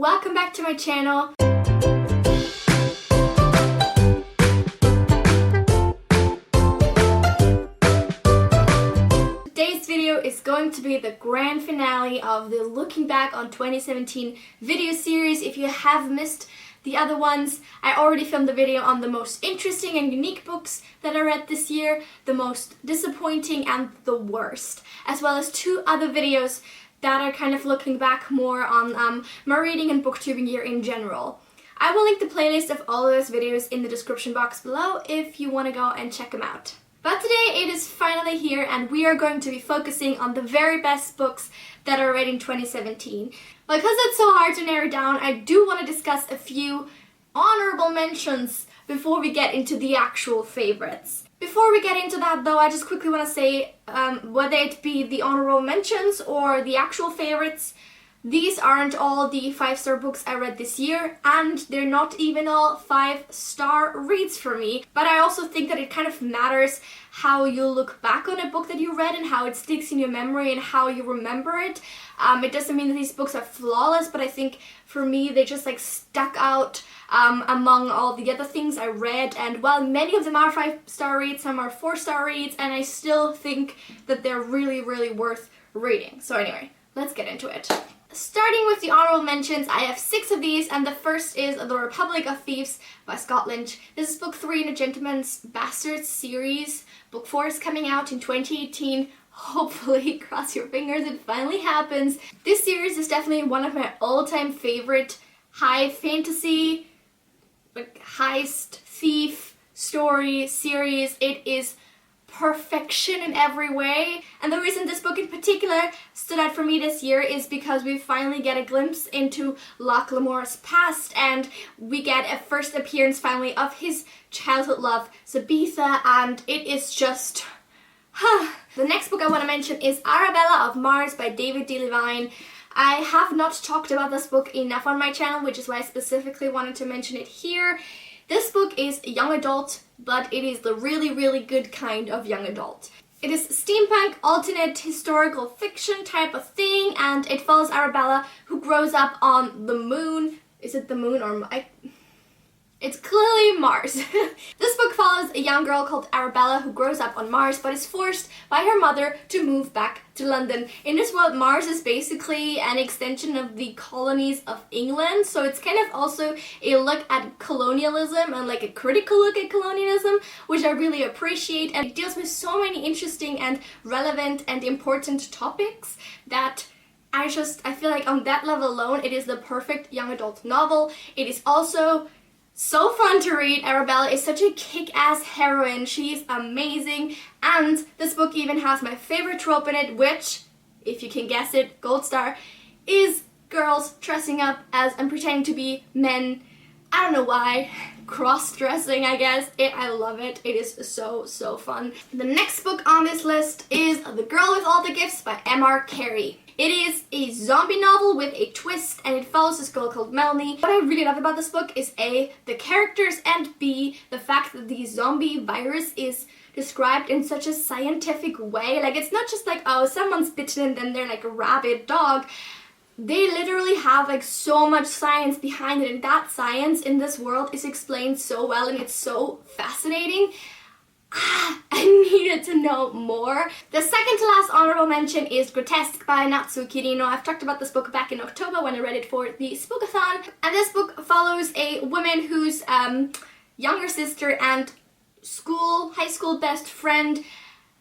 welcome back to my channel. Today's video is going to be the grand finale of the Looking Back on 2017 video series. If you have missed the other ones, I already filmed a video on the most interesting and unique books that I read this year, the most disappointing and the worst, as well as 2 other videos that are kind of looking back more on my reading and booktubing year in general. I will link the playlist of all of those videos in the description box below if you want to go and check them out. But today it is finally here and we are going to be focusing on the very best books that I read in 2017. Because it's so hard to narrow down, I do want to discuss a few honorable mentions before we get into the actual favorites. Before we get into that though, I just quickly want to say, whether it be the honorable mentions or the actual favorites, these aren't all the 5-star books I read this year, and they're not even all 5-star reads for me. But I also think that it kind of matters how you look back on a book that you read and how it sticks in your memory and how you remember it. It doesn't mean that these books are flawless, but I think for me they just like stuck out among all the other things I read. And while many of them are 5-star reads, some are 4-star reads, and I still think that they're really, really worth reading. So anyway, let's get into it. Starting with the honorable mentions, I have 6 of these, and the first is The Republic of Thieves by Scott Lynch. This is book 3 in the Gentleman's Bastards series. Book 4 is coming out in 2018. Hopefully, cross your fingers, it finally happens. This series is definitely one of my all-time favorite high fantasy, like heist, thief story series. It is perfection in every way, and the reason this book in particular stood out for me this year is because we finally get a glimpse into Locke Lamore's past, and we get a first appearance finally of his childhood love, Sabitha, and it is just The next book I want to mention is Arabella of Mars by David D. Levine. I have not talked about this book enough on my channel, which is why I specifically wanted to mention it here. This book is young adult, but it is the really, really good kind of young adult. It is steampunk, alternate historical fiction type of thing, and it follows Arabella, who grows up on the moon. Is it the moon or... It's clearly Mars. This book follows a young girl called Arabella who grows up on Mars but is forced by her mother to move back to London. In this world, Mars is basically an extension of the colonies of England, so it's kind of also a look at colonialism and like a critical look at colonialism, which I really appreciate, and it deals with so many interesting and relevant and important topics that I feel like on that level alone it is the perfect young adult novel. It is also so fun to read. Arabella is such a kick-ass heroine. She's amazing. And this book even has my favorite trope in it, which, if you can guess it, gold star, is girls dressing up as and pretending to be men. I don't know why. Cross-dressing, I guess. I love it. It is so, so fun. The next book on this list is The Girl with All the Gifts by M.R. Carey. It is a zombie novel with a twist, and it follows this girl called Melanie. What I really love about this book is A, the characters, and B, the fact that the zombie virus is described in such a scientific way. Like, it's not just like, oh, someone's bitten and then they're like a rabid dog. They literally have like so much science behind it, and that science in this world is explained so well, and it's so fascinating. I needed to know more. The second to last honorable mention is Grotesque by Natsuo Kirino. I've talked about this book back in October when I read it for the Spookathon, and this book follows a woman whose younger sister and high school best friend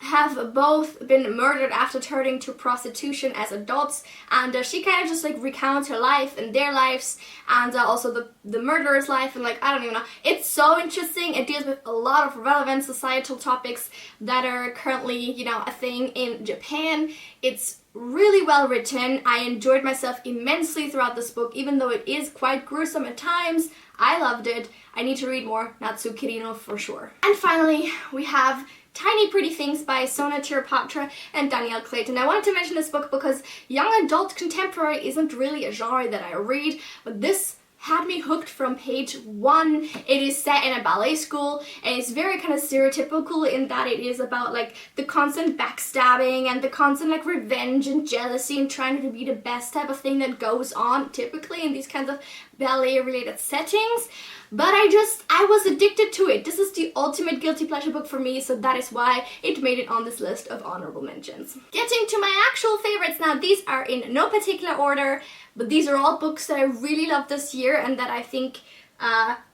have both been murdered after turning to prostitution as adults, and she kind of just like recounts her life and their lives, and also the murderer's life, and like I don't even know. It's so interesting. It deals with a lot of relevant societal topics that are currently, you know, a thing in Japan. It's really well written. I enjoyed myself immensely throughout this book, even though it is quite gruesome at times. I loved it. I need to read more Natsuo Kirino for sure. And finally, we have Tiny Pretty Things by Sona Tirapatra and Danielle Clayton. I wanted to mention this book because young adult contemporary isn't really a genre that I read, but this had me hooked from page one. It is set in a ballet school, and it's very kind of stereotypical in that it is about like the constant backstabbing and the constant like revenge and jealousy and trying to be the best type of thing that goes on typically in these kinds of ballet related settings. But I was addicted to it. This is the ultimate guilty pleasure book for me, so that is why it made it on this list of honorable mentions. Getting to my actual favorites now, these are in no particular order, but these are all books that I really loved this year and that I think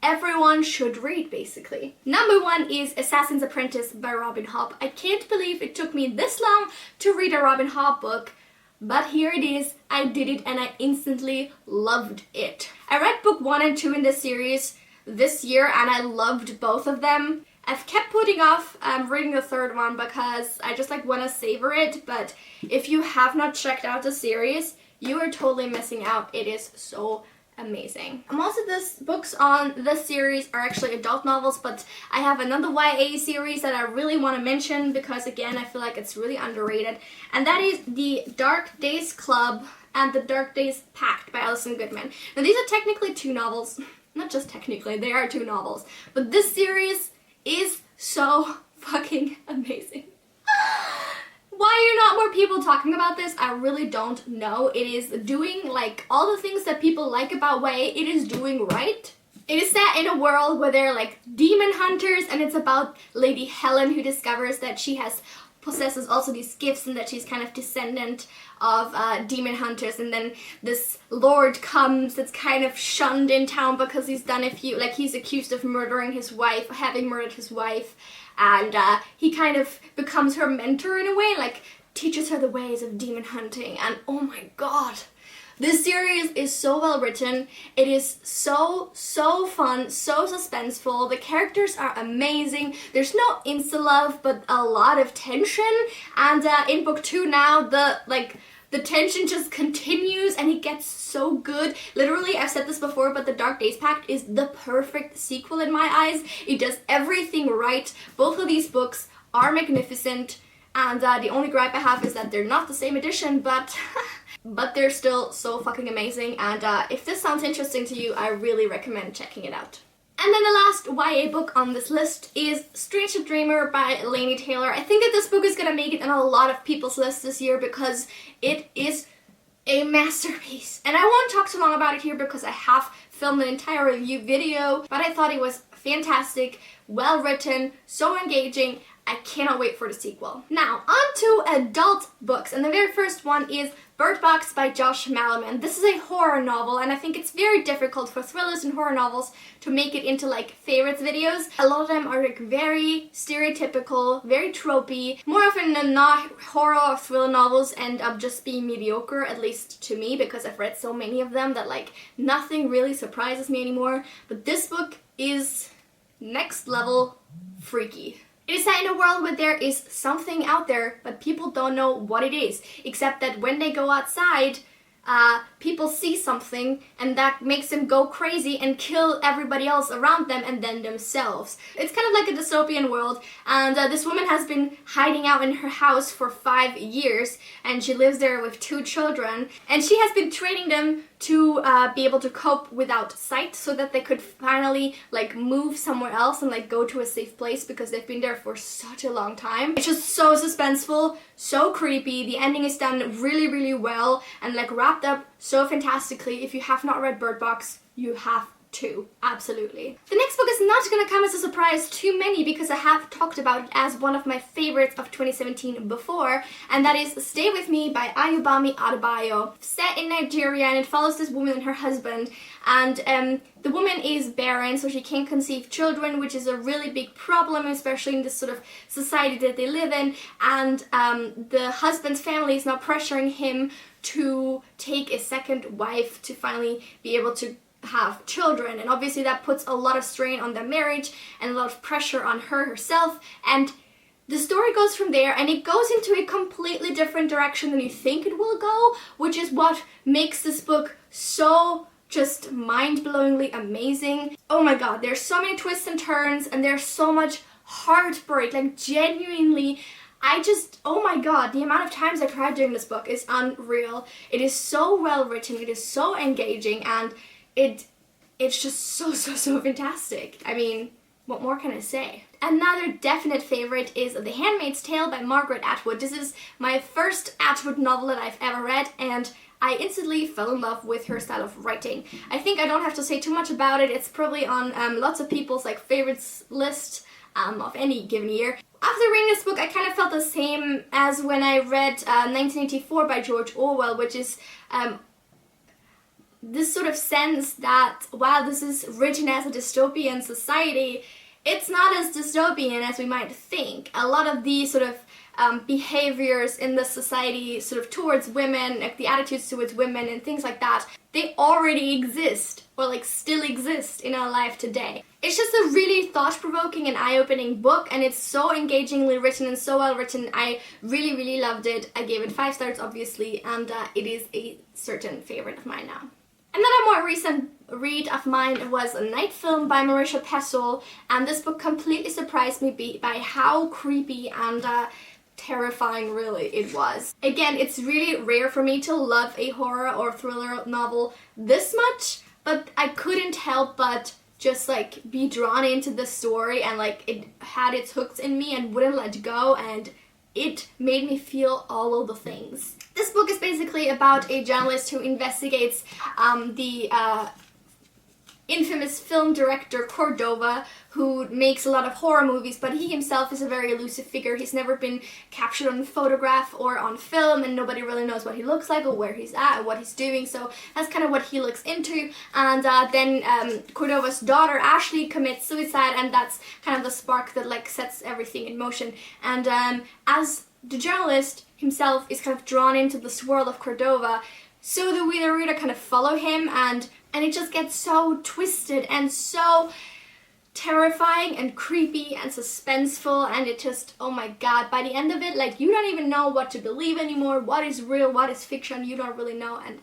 everyone should read, basically. Number one is Assassin's Apprentice by Robin Hobb. I can't believe it took me this long to read a Robin Hobb book, but here it is. I did it and I instantly loved it. I read book 1 and 2 in this series this year and I loved both of them. I've kept putting off reading the third one because I just like want to savor it, but if you have not checked out the series, you are totally missing out. It is so amazing. Most of the books on this series are actually adult novels, but I have another YA series that I really want to mention because again I feel like it's really underrated, and that is the Dark Days Club and the Dark Days Pact by Alison Goodman. Now these are technically 2 novels. Not just technically, they are 2 novels. But this series is so fucking amazing. Why are not more people talking about this? I really don't know. It is doing like all the things that people like about YA, it is doing right. It is set in a world where they're like demon hunters, and it's about Lady Helen who discovers that she possesses also these gifts and that she's kind of descendant of demon hunters, and then this lord comes that's kind of shunned in town because he's done he's accused of murdering his wife, having murdered his wife, and he kind of becomes her mentor in a way, like teaches her the ways of demon hunting, and oh my god. This series is so well written. It is so fun, so suspenseful. The characters are amazing. There's no insta-love, but a lot of tension. And in book 2 now, the tension just continues and it gets so good. Literally, I've said this before, but the Dark Days Pact is the perfect sequel in my eyes. It does everything right. Both of these books are magnificent. And the only gripe I have is that they're not the same edition, but but they're still so fucking amazing. And if this sounds interesting to you, I really recommend checking it out. And then the last YA book on this list is Strange the Dreamer by Laini Taylor. I think that this book is gonna make it on a lot of people's lists this year because it is a masterpiece. And I won't talk too long about it here because I have filmed an entire review video, but I thought it was fantastic, well written, so engaging. I cannot wait for the sequel. Now, on to adult books, and the very first one is Bird Box by Josh Malerman. This is a horror novel, and I think it's very difficult for thrillers and horror novels to make it into like favorites videos. A lot of them are like very stereotypical, very tropey. More often than not, horror or thriller novels end up just being mediocre, at least to me, because I've read so many of them that like nothing really surprises me anymore. But this book is next level freaky. It is set in a world where there is something out there, but people don't know what it is, except that when they go outside, people see something and that makes them go crazy and kill everybody else around them and then themselves. It's kind of like a dystopian world, and this woman has been hiding out in her house for 5 years, and she lives there with 2 children, and she has been training them to be able to cope without sight so that they could finally like move somewhere else and like go to a safe place because they've been there for such a long time. It's just so suspenseful, so creepy. The ending is done really well and like wrapped up so fantastically. If you have not read Bird Box, you have to, absolutely. The next book is not gonna come as a surprise to many because I have talked about it as one of my favorites of 2017 before, and that is Stay With Me by Ayobami Adebayo. Set in Nigeria, and it follows this woman and her husband, and the woman is barren, so she can't conceive children, which is a really big problem, especially in this sort of society that they live in, and the husband's family is now pressuring him to take a second wife to finally be able to have children, and obviously that puts a lot of strain on their marriage and a lot of pressure on her herself, and the story goes from there, and it goes into a completely different direction than you think it will go, which is what makes this book so just mind-blowingly amazing. Oh my god, there's so many twists and turns, and there's so much heartbreak, like genuinely, oh my god, the amount of times I cried during this book is unreal. It is so well written, it is so engaging, and it it's just so fantastic. I mean, what more can I say? Another definite favorite is The Handmaid's Tale by Margaret Atwood. This is my first Atwood novel that I've ever read, and I instantly fell in love with her style of writing. I think I don't have to say too much about it. It's probably on lots of people's like favorites list of any given year. After reading this book, I kind of felt the same as when I read 1984 by George Orwell, which is this sort of sense that while this is written as a dystopian society, it's not as dystopian as we might think. A lot of the sort of behaviors in the society sort of towards women, like the attitudes towards women and things like that, they already exist, or like still exist in our life today. It's just a really thought-provoking and eye-opening book, and it's so engagingly written and so well written. I really loved it. I gave it 5 stars obviously, and it is a certain favorite of mine now. Another more recent read of mine was A Night Film by Marisha Pessoa, and this book completely surprised me by how creepy and terrifying really it was. Again, it's really rare for me to love a horror or thriller novel this much, but I couldn't help but just like be drawn into the story, and like it had its hooks in me and wouldn't let go, and it made me feel all of the things. This book is basically about a journalist who investigates the infamous film director Cordova, who makes a lot of horror movies, but he himself is a very elusive figure. He's never been captured on photograph or on film, and nobody really knows what he looks like or where he's at or what he's doing, so that's kind of what he looks into. And then Cordova's daughter Ashley commits suicide, and that's kind of the spark that like sets everything in motion. And as the journalist himself is kind of drawn into this world of Cordova, so the reader kind of follow him, and it just gets so twisted and so terrifying and creepy and suspenseful, and it just, oh my god, by the end of it, like, you don't even know what to believe anymore, what is real, what is fiction, you don't really know. And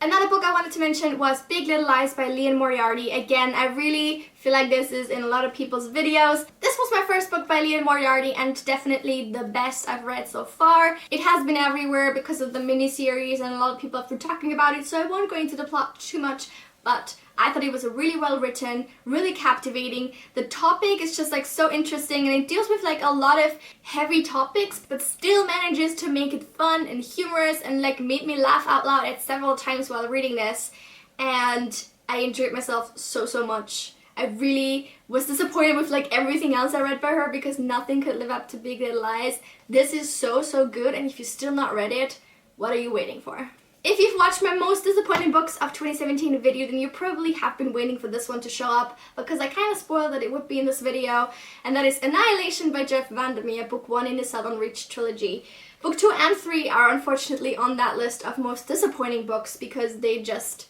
another book I wanted to mention was Big Little Lies by Liane Moriarty. Again, I really feel like this is in a lot of people's videos. This was my first book by Liane Moriarty, and definitely the best I've read so far. It has been everywhere because of the miniseries, and a lot of people have been talking about it, so I won't go into the plot too much, but I thought it was a really well written, really captivating. The topic is just like so interesting, and it deals with like a lot of heavy topics, but still manages to make it fun and humorous, and like made me laugh out loud at several times while reading this, and I enjoyed myself so much. I really was disappointed with like everything else I read by her because nothing could live up to Big Little Lies. This is so good, and if you've still not read it, what are you waiting for? If you've watched my most disappointing books of 2017 video, then you probably have been waiting for this one to show up, because I kind of spoiled that it would be in this video, and that is Annihilation by Jeff Vandermeer, book 1 in the Southern Reach trilogy. Book 2 and 3 are unfortunately on that list of most disappointing books because they just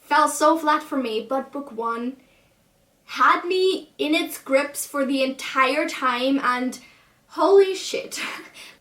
fell so flat for me, but book 1 had me in its grips for the entire time, and holy shit.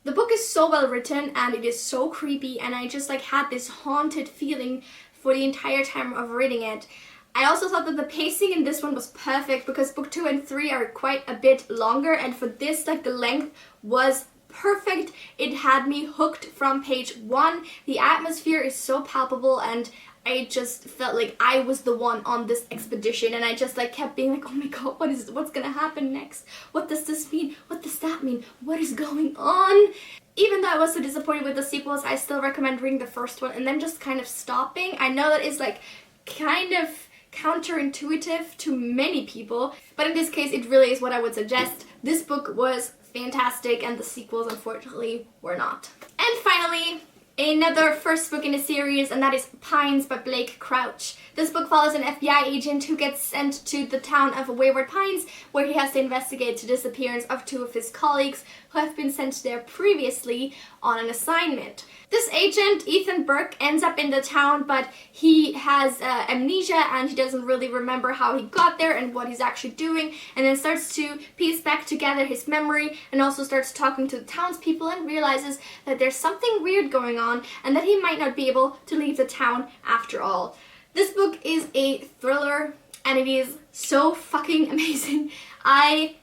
The book is so well written, and it is so creepy, and I just like had this haunted feeling for the entire time of reading it. I also thought that the pacing in this one was perfect because book 2 and 3 are quite a bit longer, and for this, like, the length was perfect. It had me hooked from page 1. The atmosphere is so palpable, and I just felt like I was the one on this expedition, and I just like kept being like, oh my god, what's gonna happen next? What does this mean? What does that mean? What is going on? Even though I was so disappointed with the sequels, I still recommend reading the first one and then just kind of stopping. I know that is like kind of counterintuitive to many people, but in this case it really is what I would suggest. This book was fantastic, and the sequels unfortunately were not. And finally, another first book in the series, and that is Pines by Blake Crouch. This book follows an FBI agent who gets sent to the town of Wayward Pines, where he has to investigate the disappearance of 2 of his colleagues who have been sent there previously on an assignment. This agent, Ethan Burke, ends up in the town, but he has amnesia, and he doesn't really remember how he got there and what he's actually doing, and then starts to piece back together his memory, and also starts talking to the townspeople and realizes that there's something weird going on and that he might not be able to leave the town after all. This book is a thriller, and it is so fucking amazing. I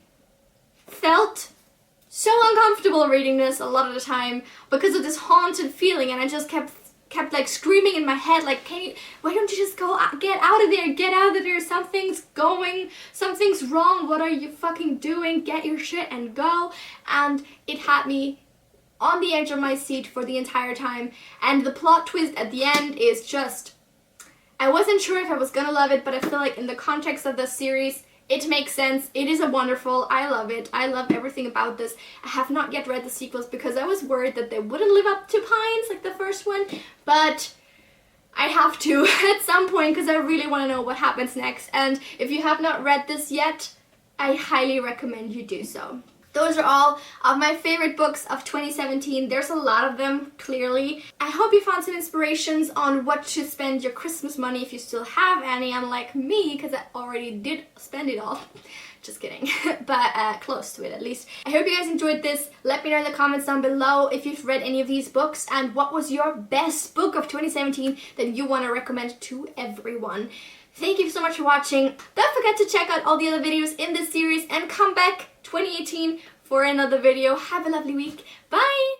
felt so uncomfortable reading this a lot of the time because of this haunted feeling, and I just kept kept like screaming in my head, like, why don't you just get out of there, something's wrong, what are you fucking doing, get your shit and go. And it had me on the edge of my seat for the entire time, and the plot twist at the end is just, I wasn't sure if I was gonna love it, but I feel like in the context of the series, it makes sense. It is a wonderful, I love it. I love everything about this. I have not yet read the sequels because I was worried that they wouldn't live up to Pines, like the first one, but I have to at some point because I really want to know what happens next. And if you have not read this yet, I highly recommend you do so. Those are all of my favorite books of 2017. There's a lot of them, clearly. I hope you found some inspirations on what to spend your Christmas money if you still have any, unlike me, because I already did spend it all. Just kidding, but close to it at least. I hope you guys enjoyed this. Let me know in the comments down below if you've read any of these books and what was your best book of 2017 that you want to recommend to everyone. Thank you so much for watching. Don't forget to check out all the other videos in this series and come back 2018 for another video. Have a lovely week. Bye!